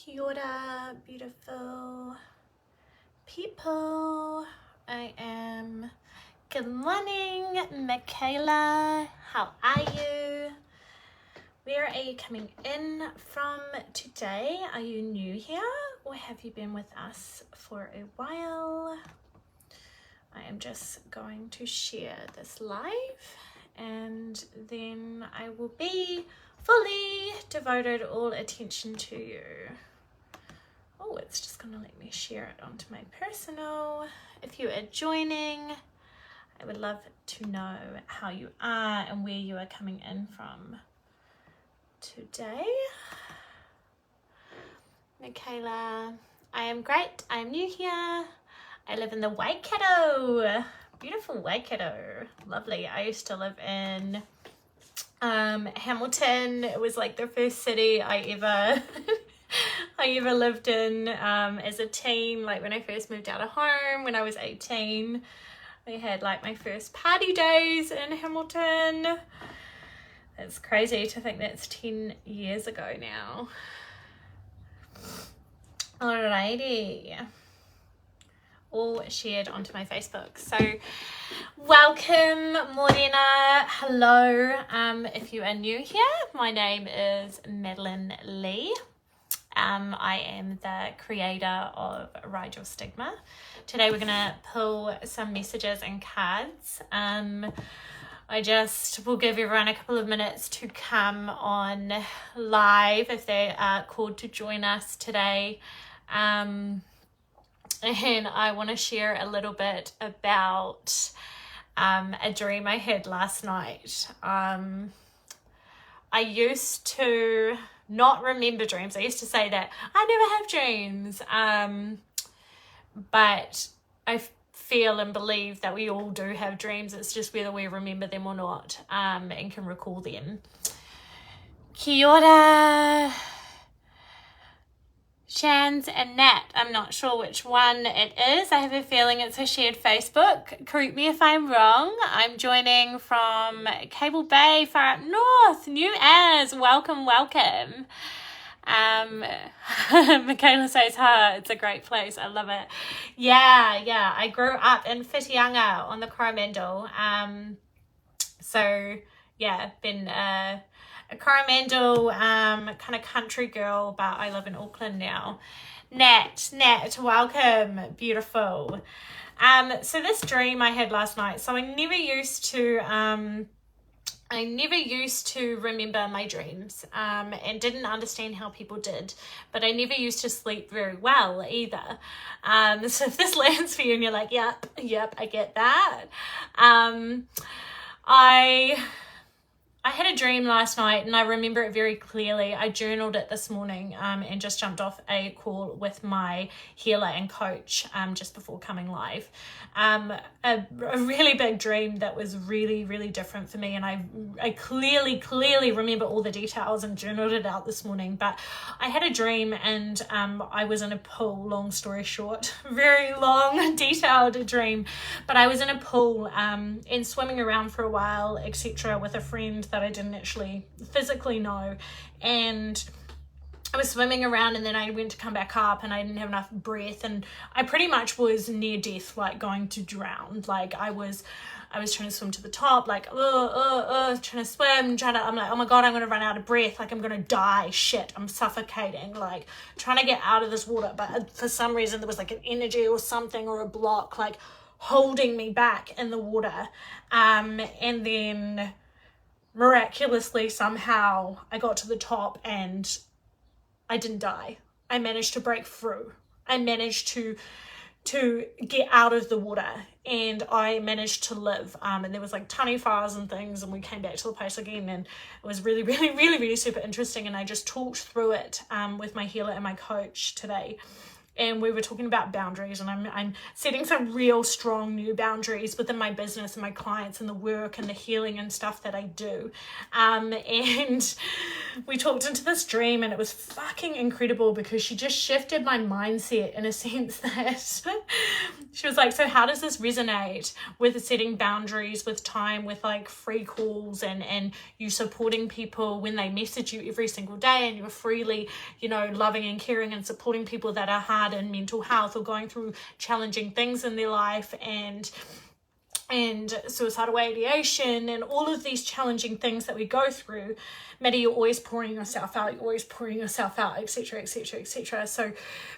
Kia ora, beautiful people. I am. Good morning, Michaela. How are you? Where are you coming in from today? Are you new here or have you been with us for a while? I am just going to share this live and then I will be fully devoted all attention to you. Oh, it's just gonna let me share it onto my personal. If you are joining, I would love to know how you are and where you are coming in from today. Michaela, I am great. I am new here. I live in the Waikato. Beautiful Waikato. Lovely. I used to live in Hamilton. It was like the first city I ever lived in as a teen. Like when I first moved out of home when I was 18, I had like my first party days in Hamilton. It's crazy to think that's 10 years ago now. Alrighty, all shared onto my Facebook. So welcome, Morena. Hello. If you are new here, my name is Madeline Lee. I am the creator of Ride Your Stigma. Today we're gonna pull some messages and cards. I just will give everyone a couple of minutes to come on live if they are called to join us today. And I want to share a little bit about a dream I had last night. I used to not remember dreams. I used to say that I never have dreams. But I feel and believe that we all do have dreams. It's just whether we remember them or not, and can recall them. Kia ora, Shans and Nat. I'm not sure which one it is. I have a feeling it's a shared Facebook. Correct me if I'm wrong. I'm joining from Cable Bay, far up north. New as. Welcome, welcome. Michaela says, it's a great place. I love it. Yeah. I grew up in Whitianga on the Coromandel. So yeah, been a Coromandel kind of country girl, but I live in Auckland now. Nat, welcome. Beautiful. So this dream I had last night. So I never used to remember my dreams and didn't understand how people did, but I never used to sleep very well either. So if this lands for you and you're like, yep, I get that. I had a dream last night and I remember it very clearly. I journaled it this morning and just jumped off a call with my healer and coach just before coming live. A really big dream that was really, really different for me, and I clearly remember all the details and journaled it out this morning. But I had a dream and I was in a pool, long story short, very long detailed dream, but I was in a pool and swimming around for a while, etc., with a friend that I didn't actually physically know, and I was swimming around and then I went to come back up and I didn't have enough breath and I pretty much was near death, like going to drown. Like I was trying to swim to the top, like trying to swim, I'm like, oh my god, I'm gonna run out of breath, like I'm gonna die, shit, I'm suffocating, like trying to get out of this water, but for some reason there was like an energy or something or a block like holding me back in the water. And then miraculously somehow I got to the top and I didn't die. I managed to break through. I managed to get out of the water and I managed to live. And there was like tiny fires and things and we came back to the place again and it was really, really, really, really super interesting. And I just talked through it with my healer and my coach today. And we were talking about boundaries, and I'm setting some real strong new boundaries within my business and my clients and the work and the healing and stuff that I do. And we talked into this dream and it was fucking incredible because she just shifted my mindset in a sense that she was like, so how does this resonate with setting boundaries, with time, with like free calls, and you supporting people when they message you every single day, and you're freely, you know, loving and caring and supporting people that are hard in mental health or going through challenging things in their life, and suicidal ideation and all of these challenging things that we go through. Maddie, you're always pouring yourself out, etc, etc, etc. So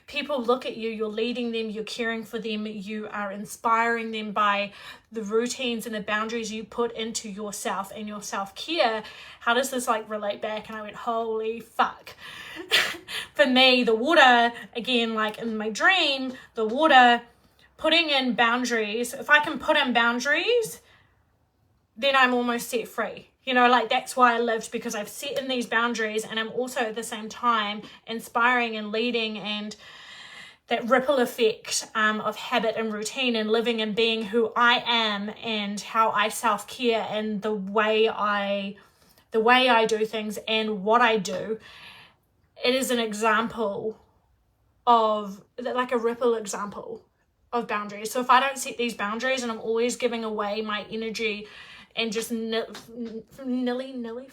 people look at you, you're leading them, you're caring for them, you are inspiring them by the routines and the boundaries you put into yourself and your self-care. How does this like relate back? And I went, holy fuck. For me, the water, again, like in my dream, the water, putting in boundaries, if I can put in boundaries, then I'm almost set free. You know, like that's why I lived, because I've set in these boundaries, and I'm also at the same time inspiring and leading, and that ripple effect of habit and routine and living and being who I am and how I self-care and the way I do things and what I do. It is an example of, like a ripple example of boundaries. So if I don't set these boundaries and I'm always giving away my energy and just willy-nilly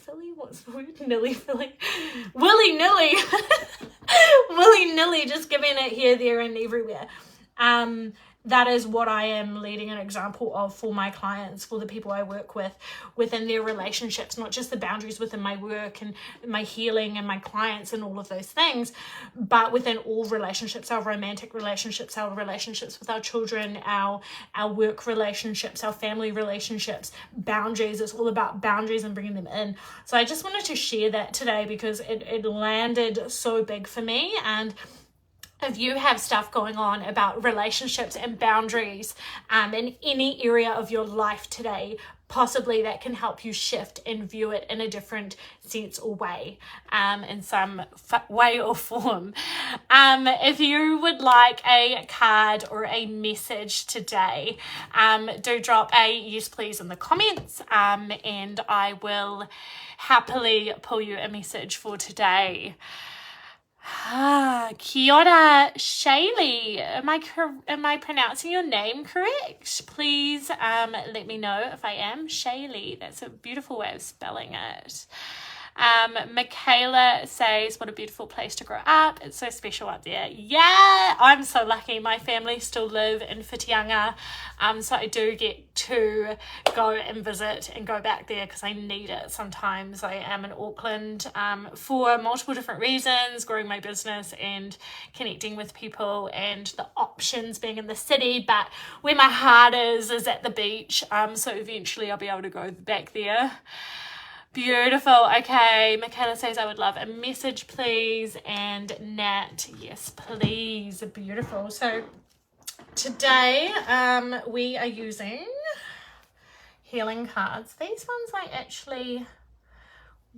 just giving it here, there and everywhere, that is what I am leading an example of for my clients, for the people I work with, within their relationships, not just the boundaries within my work and my healing and my clients and all of those things, but within all relationships, our romantic relationships, our relationships with our children, our work relationships, our family relationships, boundaries. It's all about boundaries and bringing them in. So I just wanted to share that today because it landed so big for me. And if you have stuff going on about relationships and boundaries in any area of your life today, possibly that can help you shift and view it in a different sense or way, in some way or form. If you would like a card or a message today, do drop a yes please in the comments, and I will happily pull you a message for today. Kia ora, Shaylee. Am I pronouncing your name correct? Please let me know if I am. Shaylee, that's a beautiful way of spelling it. Michaela says, what a beautiful place to grow up. It's so special up there. Yeah, I'm so lucky. My family still live in Whitianga, so I do get to go and visit and go back there because I need it sometimes. I am in Auckland for multiple different reasons, growing my business and connecting with people and the options being in the city, but where my heart is at the beach, so eventually I'll be able to go back there. Beautiful. Okay, Michaela says, I would love a message, please. And Nat, yes, please. Beautiful. So today we are using healing cards. These ones I actually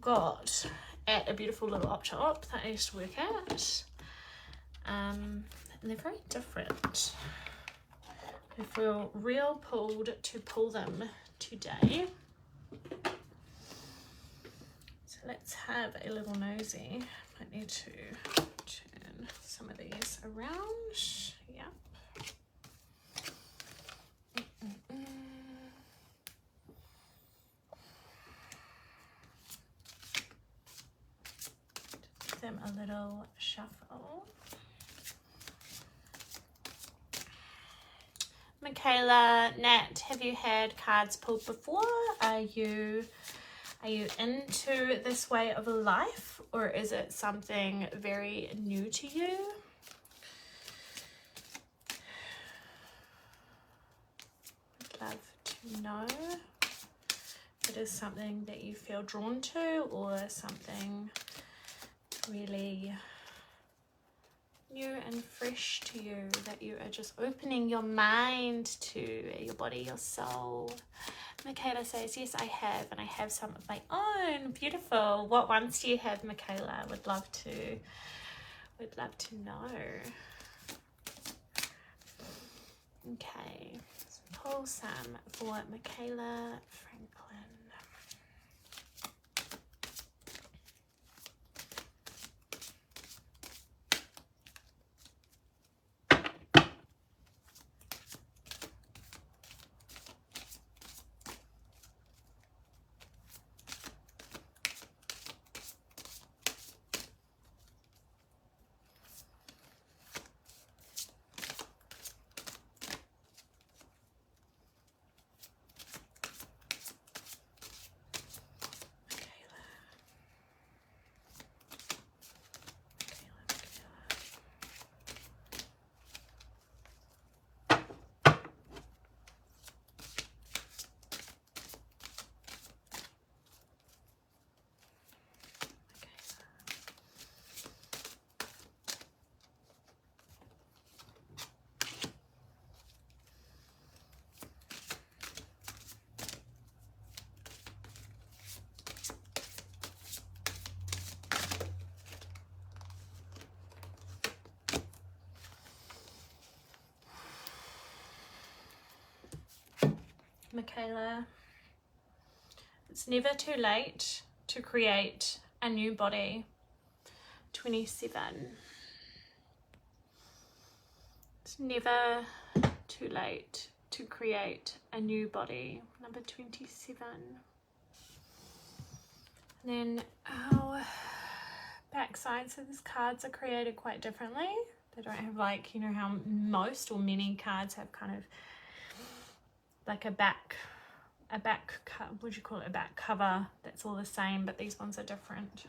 got at a beautiful little op shop that I used to work at. And they're very different. I feel real pulled to pull them today. Let's have a little nosy. I need to turn some of these around. Yep. Give them a little shuffle. Michaela, Nat, have you had cards pulled before? Are you into this way of life, or is it something very new to you? I'd love to know if it is something that you feel drawn to, or something really new and fresh to you that you are just opening your mind to, your body, your soul. Michaela says, yes, I have, and I have some of my own. Beautiful. What ones do you have, Michaela? Would love to know. Okay, let's pull some for Michaela Franklin. Michaela, it's never too late to create a new body. 27. It's never too late to create a new body. Number 27. And then our back sides of these cards are created quite differently. They don't have like, you know, how most or many cards have kind of like a back what do you call it, a back cover that's all the same, but these ones are different.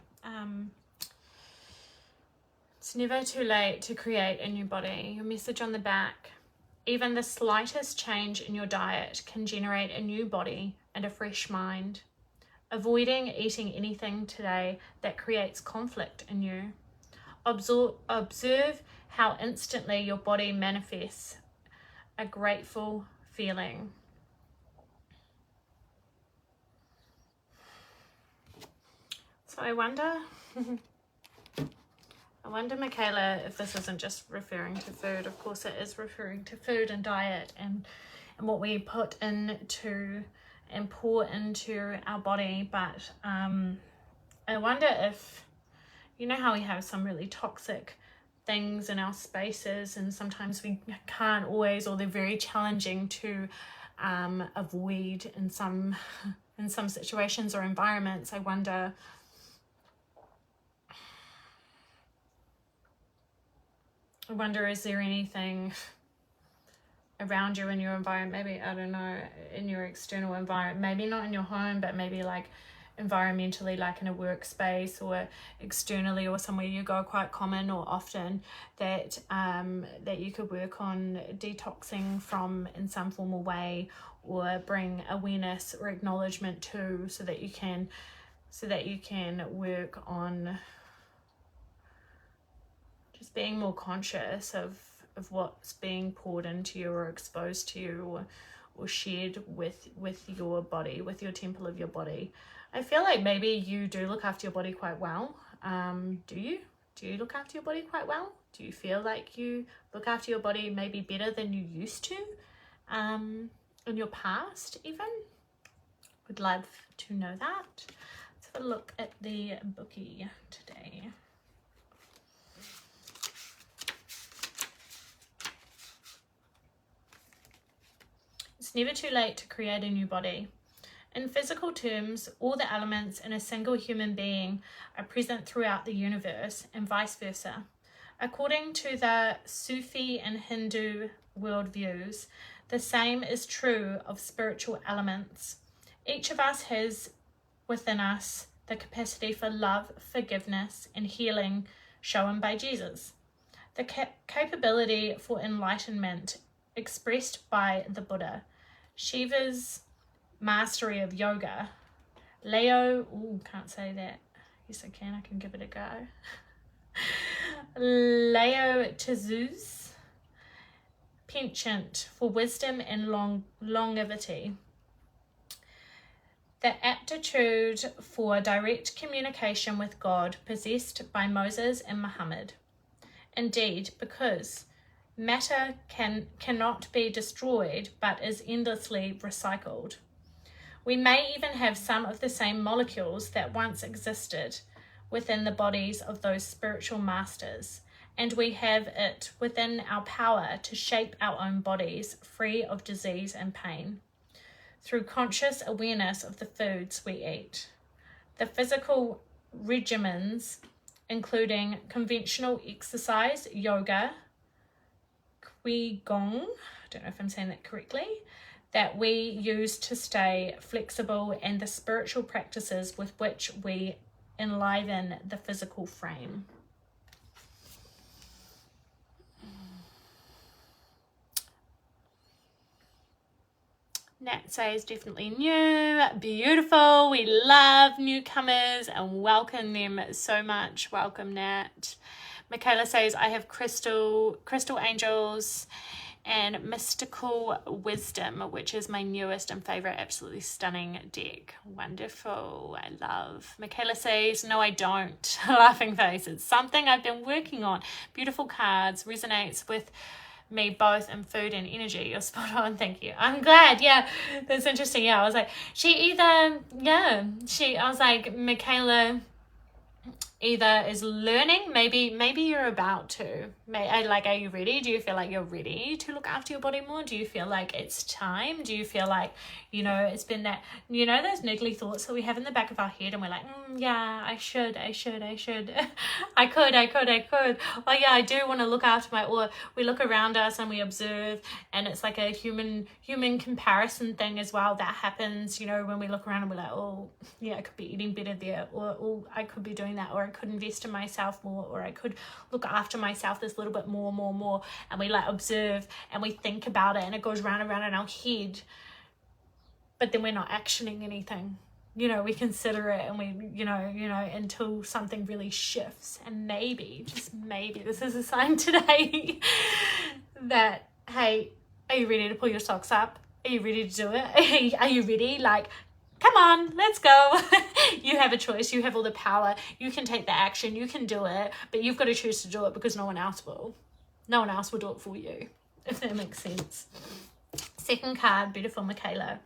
It's never too late to create a new body. Your message on the back: even the slightest change in your diet can generate a new body and a fresh mind. Avoiding eating anything today that creates conflict in you. Observe how instantly your body manifests a grateful feeling. So I wonder, Michaela, if this isn't just referring to food. Of course it is referring to food and diet and what we put into and pour into our body. But I wonder if, you know how we have some really toxic things in our spaces, and sometimes we can't always, or they're very challenging to avoid in some situations or environments. I wonder is there anything around you in your environment, maybe, I don't know, in your external environment, maybe not in your home, but maybe like environmentally, like in a workspace or externally or somewhere you go quite common or often, that that you could work on detoxing from in some formal way, or bring awareness or acknowledgement to, so that you can work on just being more conscious of what's being poured into you or exposed to you or shared with your body, with your temple of your body. I feel like maybe you do look after your body quite well. Do you look after your body quite well? Do you feel like you look after your body maybe better than you used to in your past even? Would love to know that. Let's have a look at the bookie today. It's never too late to create a new body. In physical terms, all the elements in a single human being are present throughout the universe, and vice versa. According to the Sufi and Hindu worldviews, the same is true of spiritual elements. Each of us has within us the capacity for love, forgiveness, and healing shown by Jesus. The capability for enlightenment expressed by the Buddha. Shiva's mastery of yoga. Can't say that. Yes, I can give it a go. Lao Tzu's penchant for wisdom and longevity. The aptitude for direct communication with God possessed by Moses and Muhammad. Indeed, because matter cannot be destroyed but is endlessly recycled. We may even have some of the same molecules that once existed within the bodies of those spiritual masters, and we have it within our power to shape our own bodies free of disease and pain through conscious awareness of the foods we eat. The physical regimens, including conventional exercise, yoga, Qigong, I don't know if I'm saying that correctly, that we use to stay flexible, and the spiritual practices with which we enliven the physical frame. Nat says definitely new, beautiful. We love newcomers and welcome them so much. Welcome, Nat. Michaela says, I have crystal angels and mystical wisdom, which is my newest and favorite, absolutely stunning deck. Wonderful. I love. Michaela says, no, I don't. Laughing face. It's something I've been working on. Beautiful cards. Resonates with me both in food and energy. You're spot on, thank you. I'm glad. Yeah, that's interesting. Yeah, I was like, I was like, Michaela either is learning, maybe you're about to, are you ready? Do you feel like you're ready to look after your body more? Do you feel like it's time? Do you feel like, it's been that, those niggly thoughts that we have in the back of our head, and we're like, yeah, I should I could. Oh yeah, I do want to look after or we look around us and we observe, and it's like a human comparison thing as well that happens, when we look around and we're like, oh yeah, I could be eating better there, or oh, I could be doing that, or I could invest in myself more, or I could look after myself this little bit more, and we like observe and we think about it, and it goes round and round in our head, but then we're not actioning anything. We consider it, and we, until something really shifts. And maybe, just maybe, this is a sign today that, hey, are you ready to pull your socks up? Are you ready to do it? Are you ready? Like, come on, let's go. You have a choice. You have all the power. You can take the action. You can do it, but you've got to choose to do it, because no one else will. No one else will do it for you, if that makes sense. Second card, beautiful Michaela.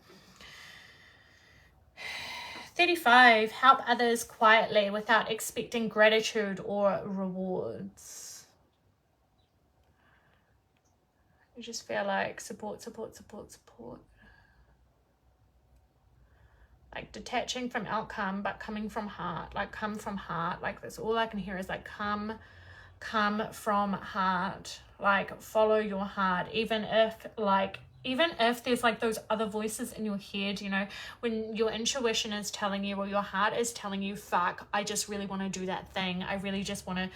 35, help others quietly without expecting gratitude or rewards. You just feel like support. Like detaching from outcome, but coming from heart. Like come from heart. Like that's all I can hear is like come from heart. Like follow your heart. Even if there's like those other voices in your head, when your intuition is telling you, or your heart is telling you, fuck, I just really want to do that thing. I just really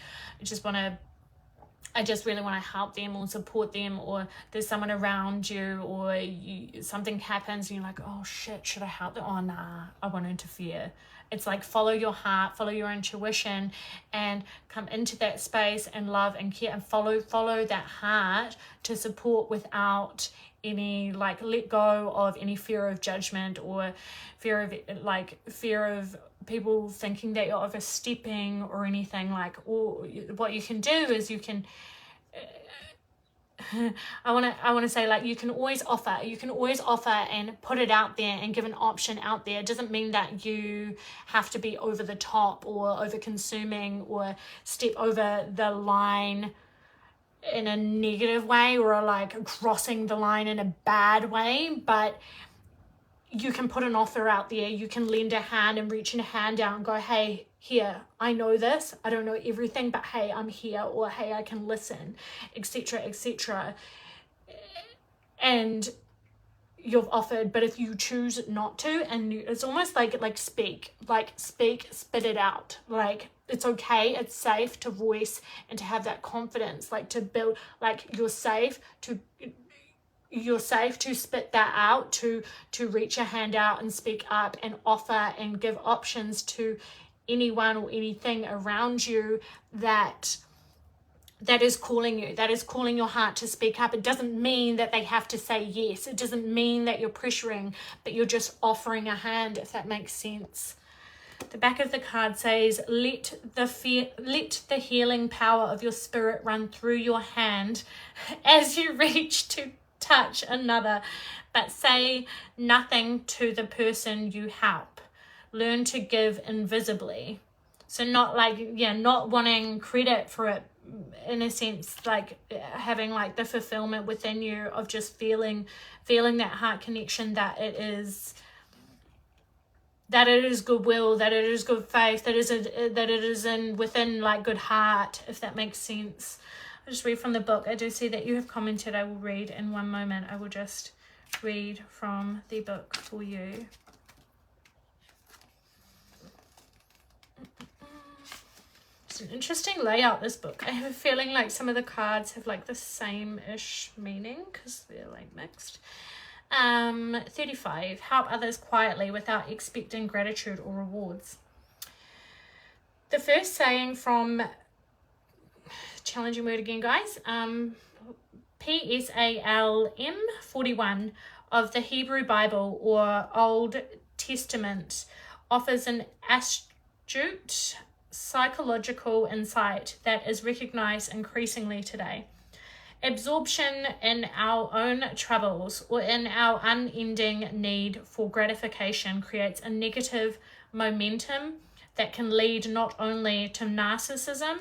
want to help them or support them, or there's someone around you, or something happens and you're like, oh shit, should I help them? Oh nah, I won't interfere. It's like follow your heart, follow your intuition, and come into that space and love and care, and follow that heart to support without any like let go of any fear of judgment, or fear of people thinking that you're overstepping or anything. Like, or what you can do is you can I want to say, like, you can always offer and put it out there and give an option out there. It doesn't mean that you have to be over the top or over consuming or step over the line in a negative way, or like crossing the line in a bad way, but you can put an offer out there. You can lend a hand and reach a hand out and go, hey, here, I know this, I don't know everything, but hey, I'm here, or hey, I can listen, etc. And you've offered. But if you choose not to, and it's almost like speak, spit it out. Like, it's okay, it's safe to voice and to have that confidence, like to build, like you're safe to spit that out, to reach a hand out and speak up and offer and give options to anyone or anything around you that is calling you, that is calling your heart to speak up. It doesn't mean that they have to say yes. It doesn't mean that you're pressuring, but you're just offering a hand, if that makes sense. The back of the card says, let the healing power of your spirit run through your hand as you reach to touch another, but say nothing to the person you help. Learn to give invisibly. So not wanting credit for it, in a sense, like having like the fulfillment within you of just feeling that heart connection, that it is goodwill, that it is good faith, that it is within like good heart, if that makes sense. I'll just read from the book. I do see that you have commented. I will read in one moment. I will just read from the book for you. It's an interesting layout, this book. I have a feeling like some of the cards have like the same-ish meaning because they're like mixed. 35, help others quietly without expecting gratitude or rewards. The first saying from, challenging word again, guys, Psalm 41 of the Hebrew Bible or Old Testament offers an astute psychological insight that is recognized increasingly today. Absorption in our own troubles or in our unending need for gratification creates a negative momentum that can lead not only to narcissism,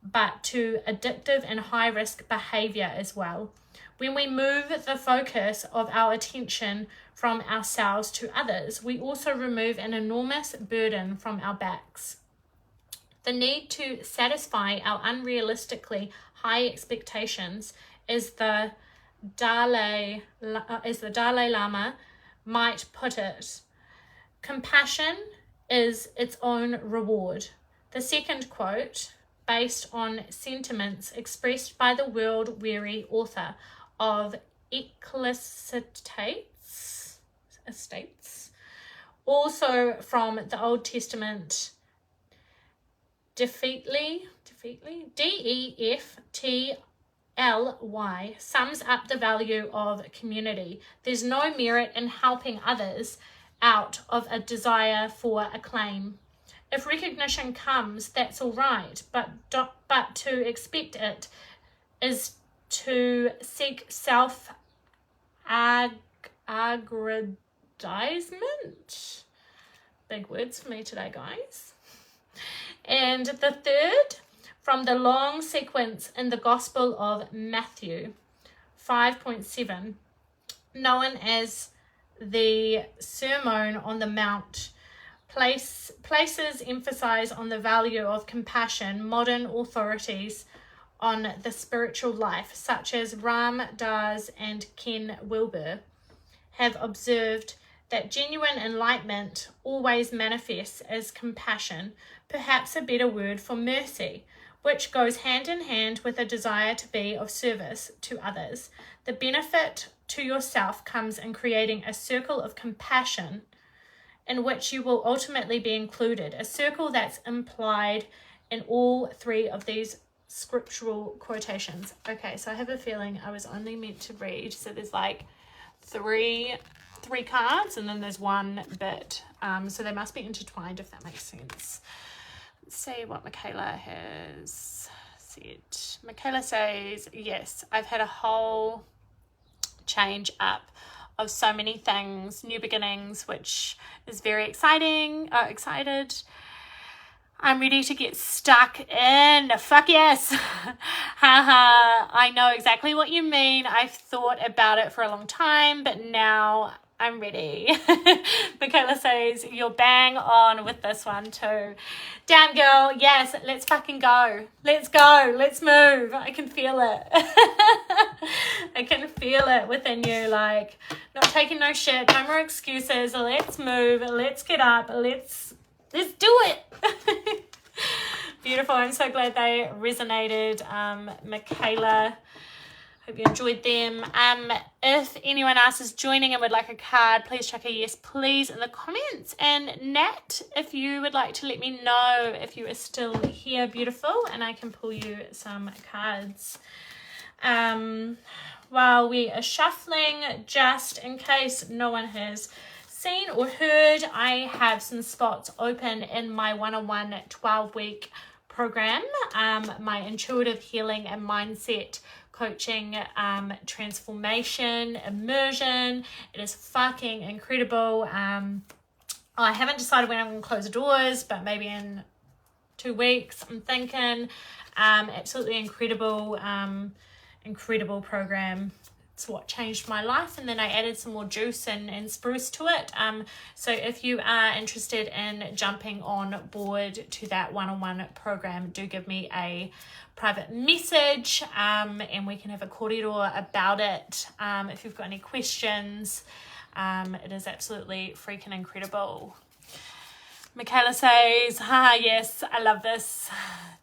but to addictive and high-risk behavior as well. When we move the focus of our attention from ourselves to others, we also remove an enormous burden from our backs. The need to satisfy our unrealistically high expectations, as the Dalai Lama might put it, compassion is its own reward. The second quote, based on sentiments expressed by the world-weary author of Ecclesiastes, also from the Old Testament, Defeatly, Deftly, sums up the value of community. There's no merit in helping others out of a desire for acclaim. If recognition comes, that's all right, but to expect it is to seek self-aggrandizement. Big words for me today, guys. And the third, from the long sequence in the Gospel of Matthew 5.7, known as the Sermon on the Mount, places emphasis on the value of compassion. Modern authorities on the spiritual life, such as Ram Dass and Ken Wilber, have observed that genuine enlightenment always manifests as compassion, perhaps a better word for mercy, which goes hand in hand with a desire to be of service to others. The benefit to yourself comes in creating a circle of compassion in which you will ultimately be included, a circle that's implied in all three of these scriptural quotations. Okay, so I have a feeling I was only meant to read, so there's like three cards and then there's one bit, so they must be intertwined, if that makes sense. Let's see what Michaela has said. Michaela says, yes, I've had a whole change up of so many things, new beginnings, which is very exciting. Excited. I'm ready to get stuck in. Fuck yes. Haha. I know exactly what you mean. I've thought about it for a long time, but now I'm ready. Michaela says, you're bang on with this one too. Damn girl, yes, let's fucking go. Let's go. Let's move. I can feel it. I can feel it within you, like, not taking no shit, no more excuses. Let's move. Let's get up. Let's do it. Beautiful. I'm so glad they resonated, Michaela. Hope you enjoyed them. If anyone else is joining and would like a card, please chuck a yes please in the comments. And Nat, if you would like to let me know if you are still here, beautiful, and I can pull you some cards. While we are shuffling, just in case no one has seen or heard, I have some spots open in my one-on-one 12-week program, my intuitive healing and mindset coaching transformation immersion. It is fucking incredible. I haven't decided when I'm going to close the doors, but maybe in 2 weeks, I'm thinking. Absolutely incredible program. It's what changed my life, and then I added some more juice and spruce to it. So if you are interested in jumping on board to that one-on-one program, do give me a private message, and we can have a corridor about it. If you've got any questions, it is absolutely freaking incredible. Michaela says, yes, I love this.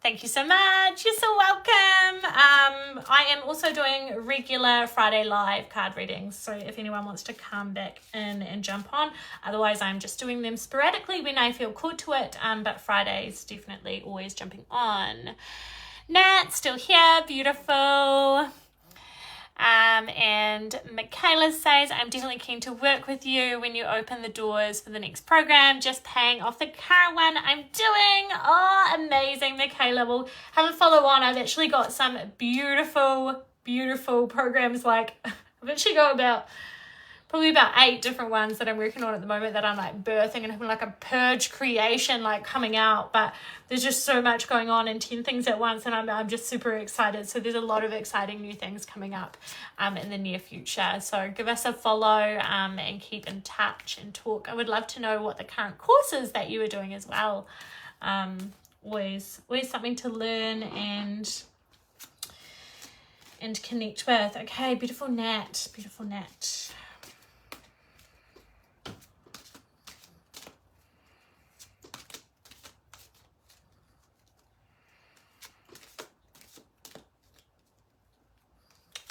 Thank you so much. You're so welcome. I am also doing regular Friday live card readings, so if anyone wants to come back in and jump on. Otherwise, I'm just doing them sporadically when I feel called to it, but Fridays definitely always jumping on. Nat, still here. Beautiful. And Michaela says, I'm definitely keen to work with you when you open the doors for the next program, just paying off the current one I'm doing. Oh, amazing, Michaela. We'll have a follow on. I've actually got some beautiful beautiful programs. Like I've actually got probably about 8 different ones that I'm working on at the moment that I'm like birthing and having like a purge creation like coming out, but there's just so much going on and 10 things at once, and I'm just super excited. So there's a lot of exciting new things coming up in the near future. So give us a follow and keep in touch and talk. I would love to know what the current courses that you are doing as well. Always something to learn and connect with. Okay, beautiful Nat.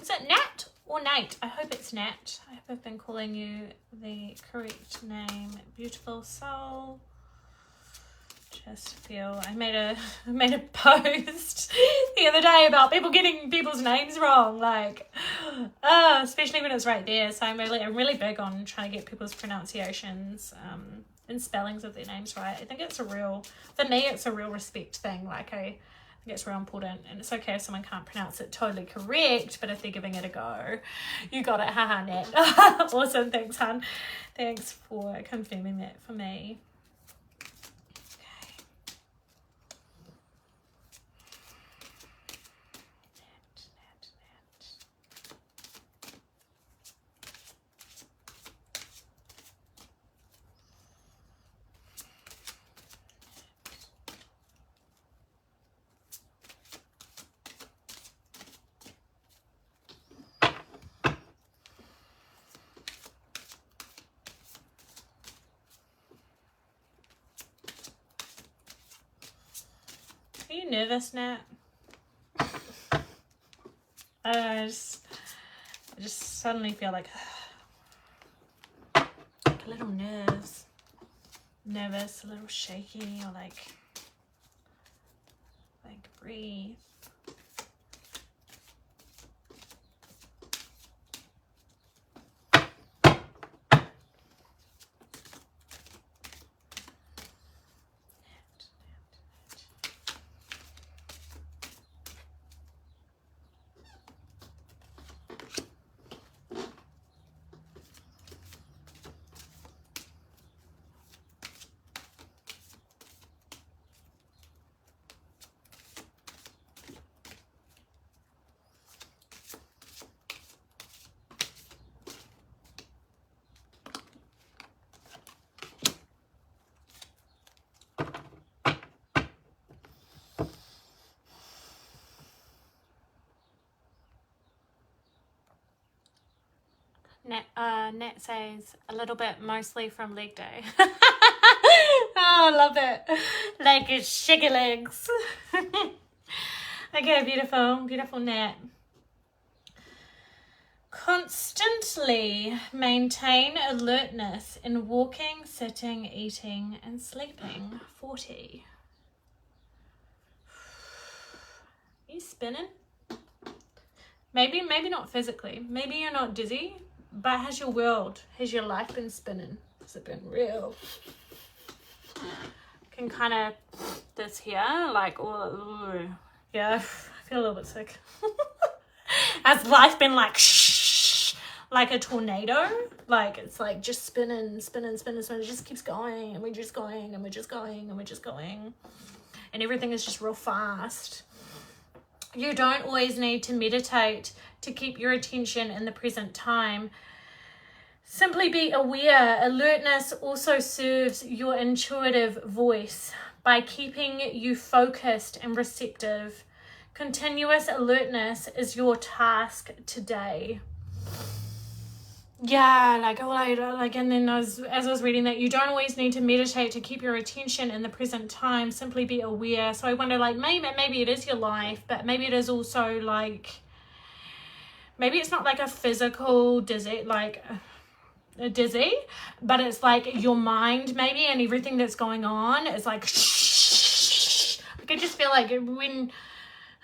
Is it Nat or Nate? I hope it's Nat. I hope I've been calling you the correct name. Beautiful soul. Just feel I made a post the other day about people getting people's names wrong, like especially when it's right there. So I'm really big on trying to get people's pronunciations and spellings of their names right. I think it's for me it's a real respect thing. Like I think it's real important, and it's okay if someone can't pronounce it totally correct, but if they're giving it a go, you got it. Haha, Nat. Awesome. Thanks, hun. Thanks for confirming that for me. Are you nervous, Nat? I just suddenly feel like a little nervous, a little shaky, or like breathe. Nat says a little bit, mostly from leg day. Oh, I love it. Like it's sugar legs. Okay, beautiful Nat. Constantly maintain alertness in walking, sitting, eating, and sleeping. 40. Are you spinning? Maybe not physically. Maybe you're not dizzy, but has your life been spinning? Has it been real? Can kind of this here, like, yeah, I feel a little bit sick. Has life been like shh, like a tornado? Like it's like just spinning. It just keeps going, and we're just going, and everything is just real fast. You don't always need to meditate to keep your attention in the present time. Simply be aware. Alertness also serves your intuitive voice by keeping you focused and receptive. Continuous alertness is your task today. Yeah, and then as I was reading that, you don't always need to meditate to keep your attention in the present time. Simply be aware. So I wonder, like, maybe it is your life, but maybe it is also like, maybe it's not like a physical dizzy, like a dizzy, but it's like your mind maybe, and everything that's going on is like shh. Like I just feel like when,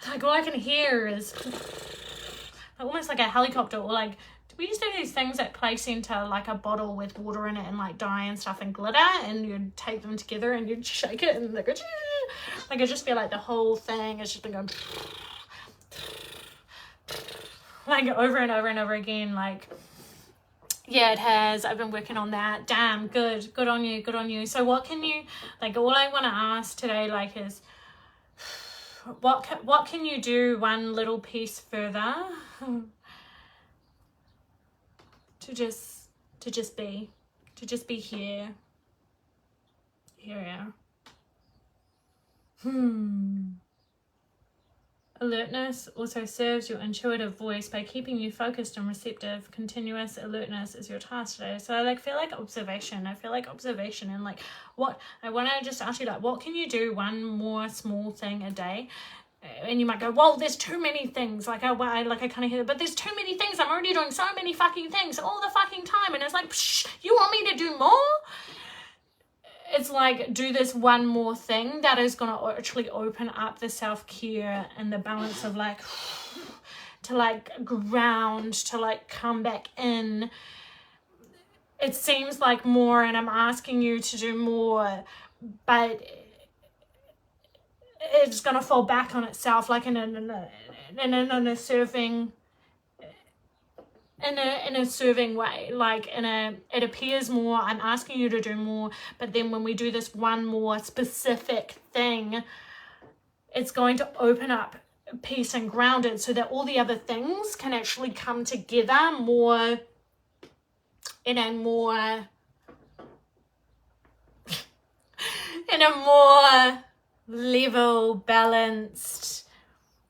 like all I can hear is like, almost like a helicopter, or like, we used to do these things at Play Centre, like a bottle with water in it and like dye and stuff and glitter, and you'd take them together and you'd shake it and like I just feel like the whole thing has just been going. like over and over and over again. Like, yeah, it has. I've been working on that. Damn, good on you. So what can you, like, all I want to ask today, like, is what can you do one little piece further to just be here. Alertness also serves your intuitive voice by keeping you focused and receptive. Continuous alertness is your task today. So I feel like observation. And like, what I want to just ask you, like, what can you do one more small thing a day? And you might go, well, there's too many things. Like I kind of hear, but there's too many things. I'm already doing so many fucking things all the fucking time. And it's like, psh, you want me to do more? It's like, do this one more thing that is going to actually open up the self-care and the balance of like, to like ground, to like come back in. It seems like more, and I'm asking you to do more, but it's going to fall back on itself, like in a serving way, like it appears more, I'm asking you to do more, but then when we do this one more specific thing, it's going to open up peace and grounded so that all the other things can actually come together more in a more level, balanced,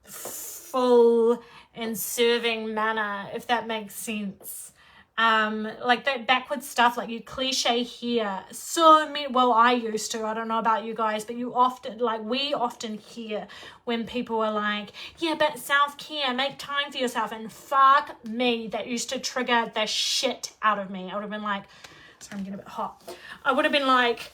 full and serving manner, if that makes sense. Like that backward stuff, like you cliche hear so many, well, I used to, I don't know about you guys, but we often hear when people are like, yeah, but self-care, make time for yourself, and fuck me, that used to trigger the shit out of me. I would have been like, sorry, I'm getting a bit hot. I would have been like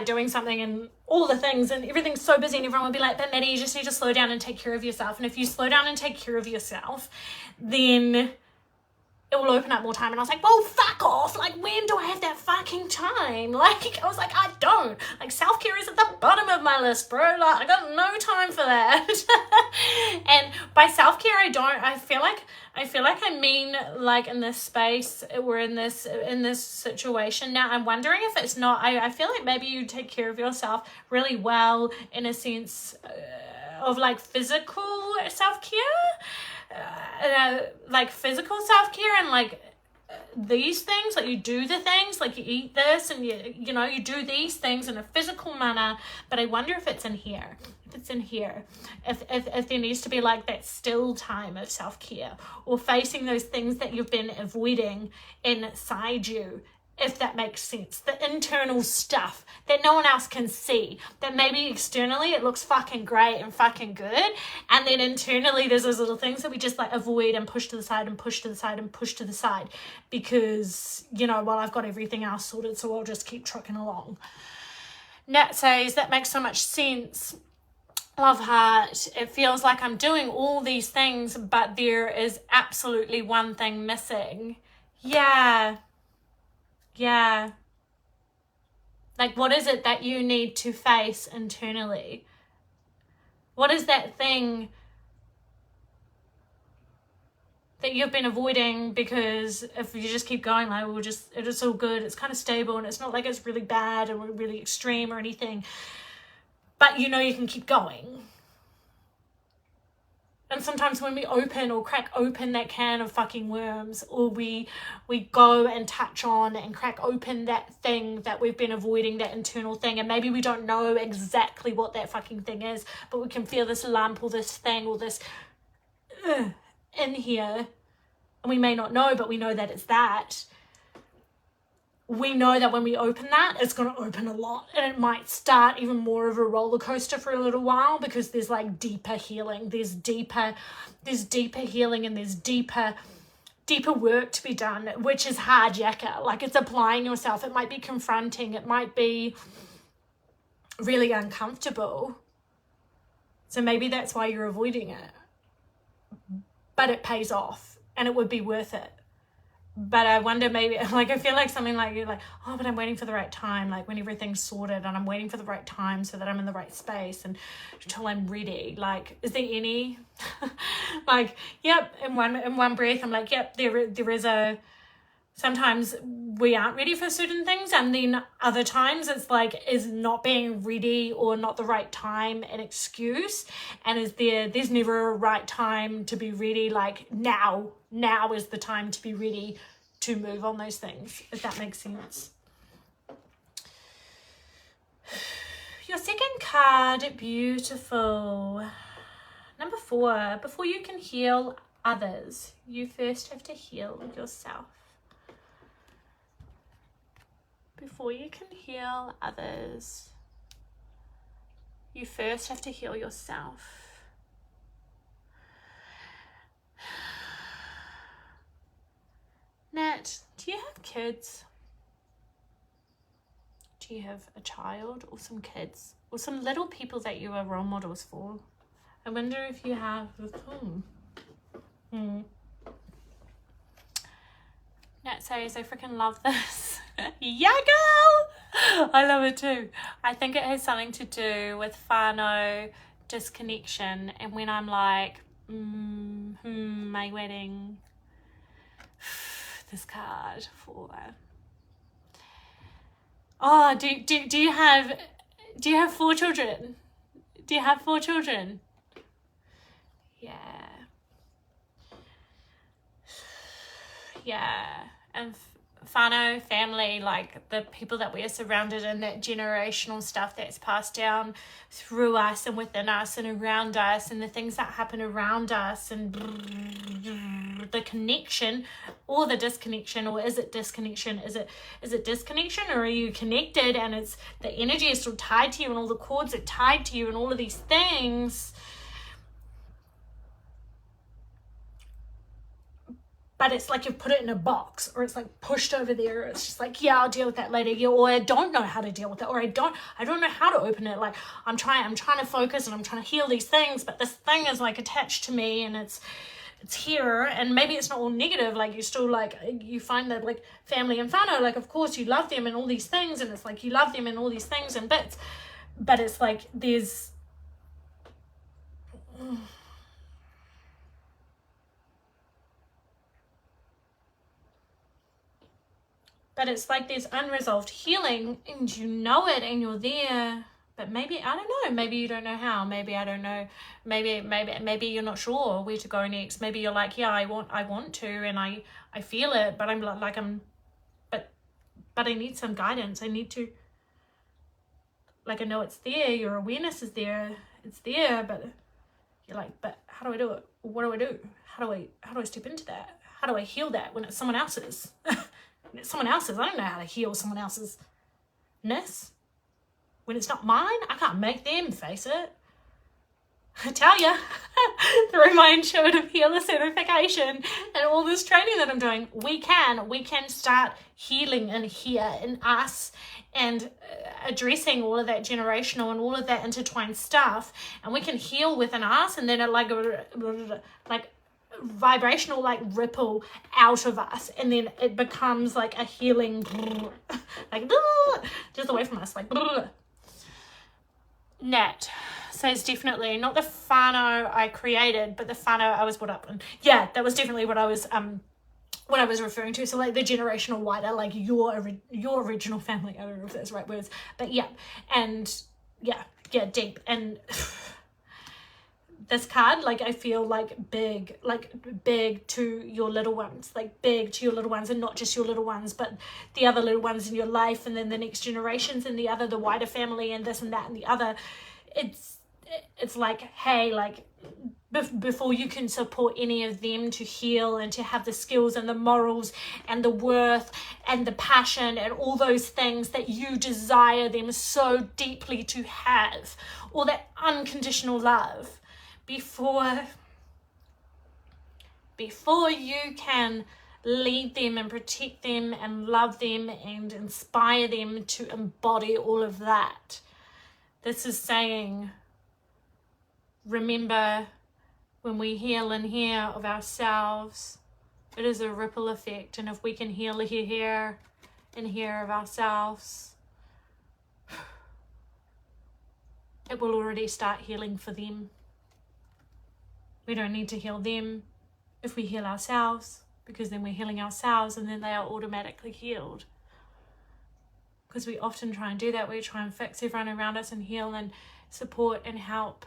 doing something and all the things and everything's so busy, and everyone would be like, but Maddie, you just need to slow down and take care of yourself. And if you slow down and take care of yourself, then it will open up more time. And I was like, well, fuck off. Like, when do I have that fucking time? Like, I was like, I don't. Like, self-care is at the bottom of my list, bro. Like, I got no time for that. And by self-care, I feel like I mean, like, in this space, we're in this situation now. I'm wondering if it's not, I feel like maybe you take care of yourself really well in a sense of like physical self-care. Like physical self-care and like these things, like you do the things, like you eat this and you know you do these things in a physical manner, but I wonder if it's in here, if there needs to be like that still time of self-care or facing those things that you've been avoiding inside you, if that makes sense. The internal stuff that no one else can see, that maybe externally it looks fucking great and fucking good, and then internally there's those little things that we just like avoid and push to the side and push to the side and push to the side because, you know, well, I've got everything else sorted, so I'll just keep trucking along. Nat says, that makes so much sense. Love heart. It feels like I'm doing all these things, but there is absolutely one thing missing. Yeah. Like, what is it that you need to face internally? What is that thing that you've been avoiding? Because if you just keep going, like, it's all good, it's kind of stable, and it's not like it's really bad or really extreme or anything, but you know you can keep going. And sometimes when we open or crack open that can of fucking worms, or we go and touch on and crack open that thing that we've been avoiding, that internal thing, and maybe we don't know exactly what that fucking thing is, but we can feel this lump or this thing or this in here, and we may not know, but we know that it's that. We know that when we open that, it's going to open a lot, and it might start even more of a roller coaster for a little while, because there's like deeper healing, there's deeper healing, and there's deeper work to be done, which is hard yakka. Like, it's applying yourself. It might be confronting. It might be really uncomfortable. So maybe that's why you're avoiding it. But it pays off, and it would be worth it. but I wonder, maybe, like, I feel like something like, you're like, oh, but I'm waiting for the right time, like when everything's sorted, and I'm waiting for the right time so that I'm in the right space and until I'm ready. Like, is there any like, yep, in one breath I'm like, yep, there is a, sometimes we aren't ready for certain things, and then other times it's like, is not being ready or not the right time an excuse? And there's never a right time to be ready? Like, now is the time to be ready to move on those things, if that makes sense. Your second card, beautiful. Number 4, before you can heal others, you first have to heal yourself. Before you can heal others, you first have to heal yourself. Nat, do you have kids? Do you have a child or some kids or some little people that you are role models for? I wonder if you have Nat says, I freaking love this. Yeah, girl! I love it too. I think it has something to do with whānau disconnection, and when I'm like, my wedding, this card for... Oh, do you have 4 children? Do you have 4 children? Yeah. Yeah. And whānau, family, like the people that we are surrounded in, that generational stuff that's passed down through us and within us and around us, and the things that happen around us, and the connection or the disconnection, or is it disconnection? Is it disconnection, or are you connected and it's the energy is still tied to you and all the cords are tied to you and all of these things? But it's like you've put it in a box, or it's like pushed over there. It's just like, yeah, I'll deal with that later. Yeah, or I don't know how to deal with it, or I don't know how to open it. Like I'm trying to focus and I'm trying to heal these things, but this thing is like attached to me and it's here, and maybe it's not all negative. Like you still, like, you find that like family and whānau, like of course you love them and all these things, and it's like you love them and all these things and bits, but it's like there's unresolved healing, and you know it and you're there, but maybe, I don't know, maybe you don't know how, maybe I don't know, maybe you're not sure where to go next. Maybe you're like, yeah, I want to, and I feel it, but but I need some guidance. I need to, like, I know it's there, your awareness is there, it's there, but you're like, but how do I do it? What do I do? How do I step into that? How do I heal that when it's someone else's? When it's someone else's, I don't know how to heal someone else's ness. When it's not mine, I can't make them face it. I tell you, through my intuitive healer certification and all this training that I'm doing, we can start healing in here in us, and addressing all of that generational and all of that intertwined stuff, and we can heal within us, and then it like vibrational like ripple out of us, and then it becomes like a healing like just away from us, like Nat says, definitely not the whānau I created, but the whānau I was brought up in. Yeah, that was definitely what I was referring to. So like the generational wider, like your original family. I don't know if that's the right words, but yeah, and yeah, deep. And this card, like, I feel like big to your little ones, like big to your little ones, and not just your little ones, but the other little ones in your life, and then the next generations, and the wider family, and this and that and the other. It's like, hey, like before you can support any of them to heal and to have the skills and the morals and the worth and the passion and all those things that you desire them so deeply to have, or that unconditional love, before you can lead them and protect them and love them and inspire them to embody all of that. This is saying, remember, when we heal in here of ourselves, It is a ripple effect, and if we can heal here and here of ourselves, it will already start healing for them. We don't need to heal them if we heal ourselves, because then we're healing ourselves and then they are automatically healed. Because we often try and do that. We try and fix everyone around us and heal and support and help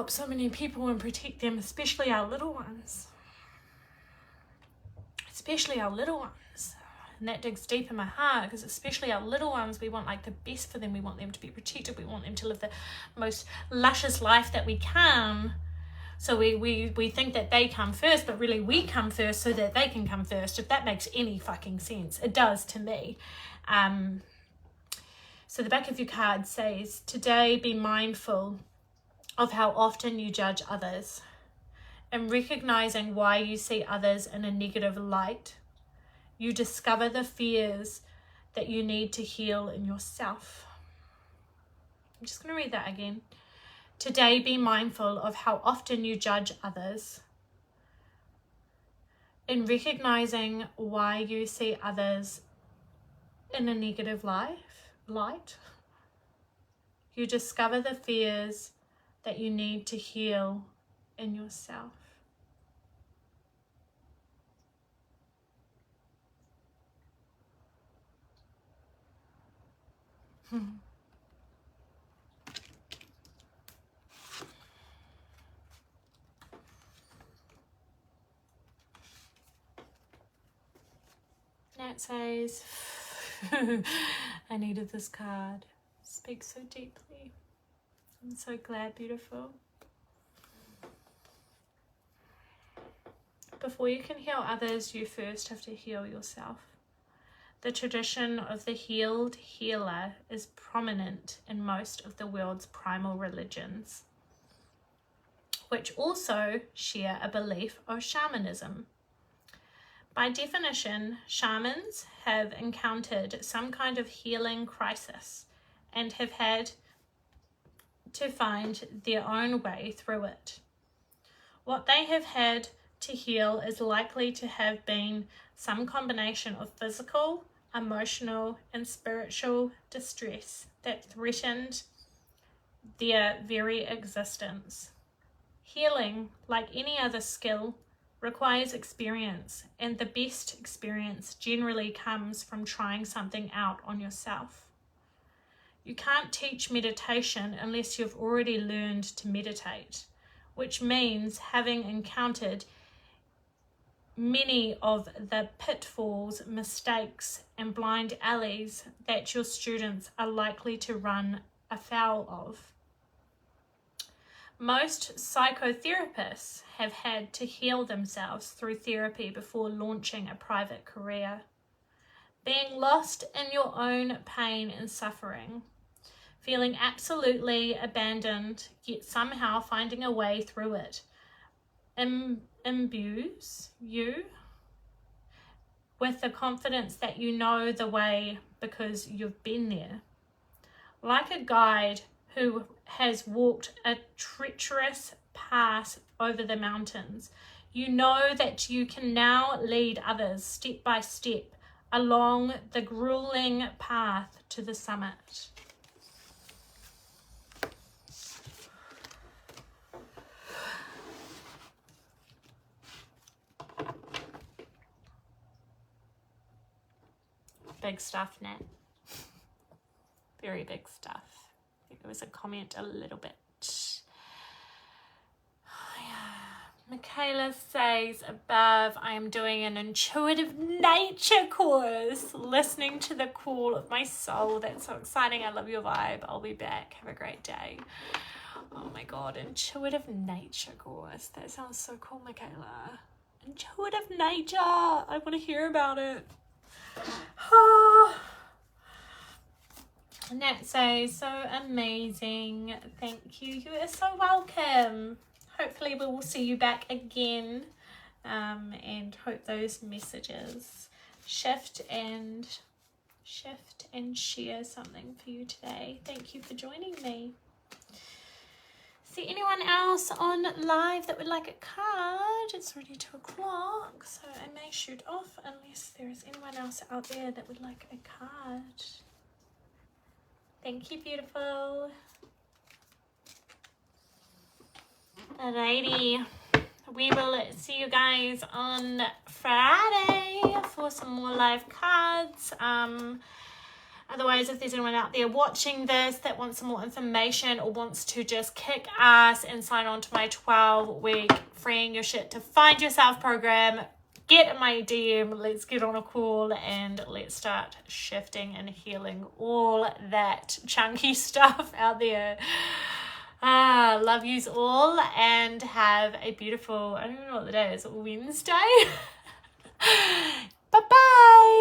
so many people and protect them, especially our little ones. Especially our little ones. And that digs deep in my heart, because especially our little ones, we want like the best for them. We want them to be protected. We want them to live the most luscious life that we can. So we think that they come first, but really we come first so that they can come first, if that makes any fucking sense. It does to me. So the back of your card says, today be mindful of how often you judge others, and recognizing why you see others in a negative light, you discover the fears that you need to heal in yourself. I'm just going to read that again. Today, be mindful of how often you judge others. In recognizing why you see others in a negative light, you discover the fears that you need to heal in yourself. Nat says, I needed this card. Speaks so deeply. I'm so glad, beautiful. Before you can heal others, you first have to heal yourself. The tradition of the healed healer is prominent in most of the world's primal religions, which also share a belief of shamanism. By definition, shamans have encountered some kind of healing crisis and have had to find their own way through it. What they have had to heal is likely to have been some combination of physical, emotional, and spiritual distress that threatened their very existence. Healing, like any other skill, requires experience, and the best experience generally comes from trying something out on yourself. You can't teach meditation unless you've already learned to meditate, which means having encountered many of the pitfalls, mistakes, and blind alleys that your students are likely to run afoul of. Most psychotherapists have had to heal themselves through therapy before launching a private career. Being lost in your own pain and suffering, feeling absolutely abandoned, yet somehow finding a way through it, imbues you with the confidence that you know the way because you've been there. Like a guide who has walked a treacherous path over the mountains, you know that you can now lead others step by step along the grueling path to the summit. Big stuff, Nat. Very big stuff. I think there was a comment a little bit. Michaela says above, I am doing an intuitive nature course, listening to the call of my soul. That's so exciting. I love your vibe. I'll be back. Have a great day. Oh my God, intuitive nature course. That sounds so cool, Michaela. Intuitive nature. I want to hear about it. Oh. Nat says, so amazing. Thank you. You are so welcome. Hopefully we will see you back again, and hope those messages shift and share something for you today. Thank you for joining me. See anyone else on live that would like a card? It's already 2 o'clock, so I may shoot off unless there is anyone else out there that would like a card. Thank you, beautiful. Alrighty. We will see you guys on Friday for some more live cards. Otherwise, if there's anyone out there watching this that wants some more information or wants to just kick ass and sign on to my 12-week Freeing Your Shit to Find Yourself program, get in my DM, let's get on a call and let's start shifting and healing all that chunky stuff out there. Love yous all and have a beautiful, I don't even know what the day is, Wednesday. Bye-bye.